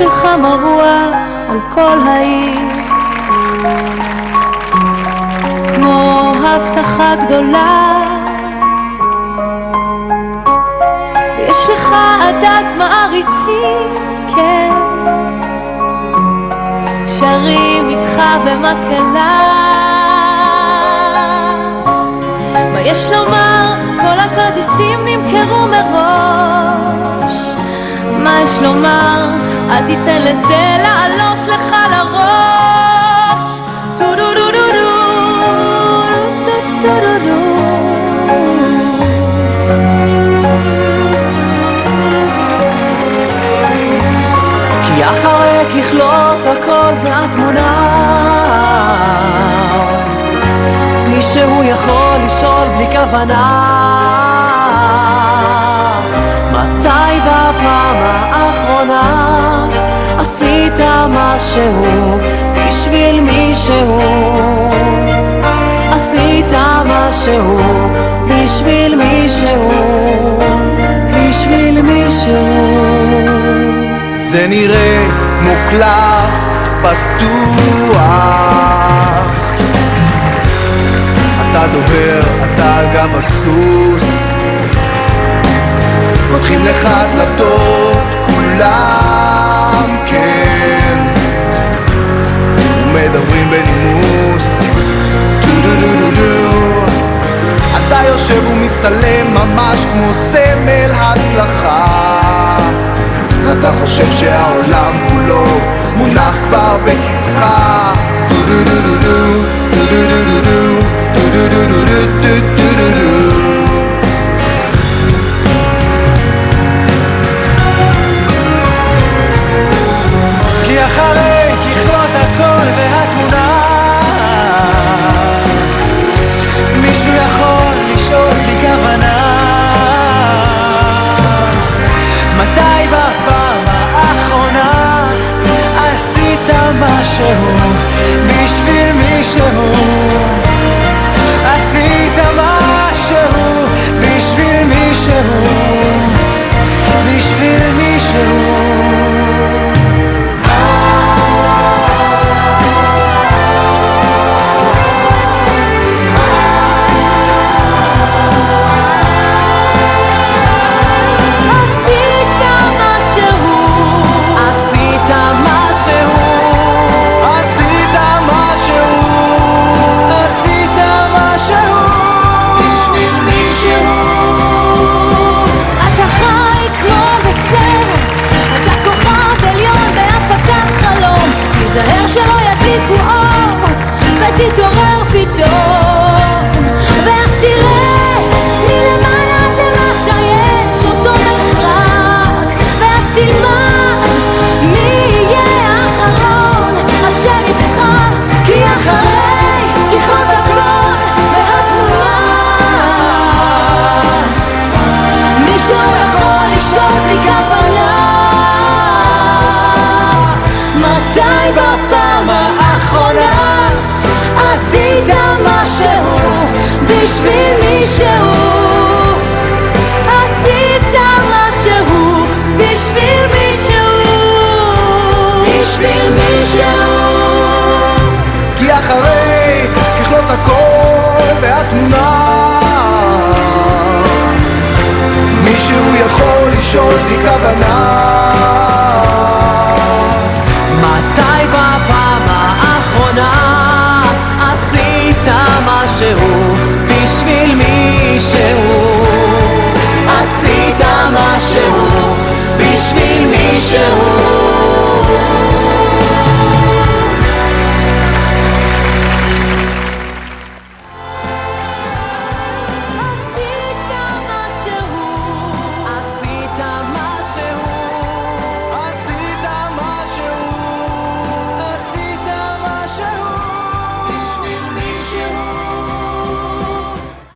שלך מרוח על כל העיר, כמו הבטחה גדולה, ויש לך עדת מעריצים, כן, שרים איתך במקהלה. מה יש לומר? כל הכרטיסים נמכרו מראש. מה יש לומר? אל תיתן לזה לעלות לך לראש. כי אחרי ככלות הכל מהתמונה, מישהו יכול לשאול בלי כוונה, מתי בפעם האחרונה עשית משהו בשביל מישהו? עשית משהו בשביל מישהו? בשביל מישהו? זה נראה כמו קלף פתוח, אתה דובר, אתה על גב הסוס, פותחים לך דלתות כולם, כן, ומדברים בנימוס. אתה יושב ומצטלם ממש כמו סמל הצלחה, אתה חושב שהעולם כולו מונח כבר בכיסך. כי אחרי ככלות הכל והתמונה, מישהו יכול לשאול בלי כוונה, מתי בפעם האחרונה עשית משהו בשביל מישהו? עשית משהו בשביל מישהו? בשביל מישהו? זהר שלא ידליקו אור ותתעורר פתאום, ואז תראה מלמעלה עד למטה יש אותו מרחק, ואז תלמד מי יהיה האחרון אשר יצחק. כי אחרי ככלות הכל והתמונה, מישהו יכול לשאול בלי כוונה, מתי בפעם האחרונה עשית משהו בשביל מישהו? עשית משהו בשביל מישהו? בשביל מישהו? כי אחרי ככלות הכל והתמונה, מישהו יכול לשאול בלי כוונה, מתי בפעם האחרונה עשית משהו בשביל מישהו? עשית משהו בשביל מישהו?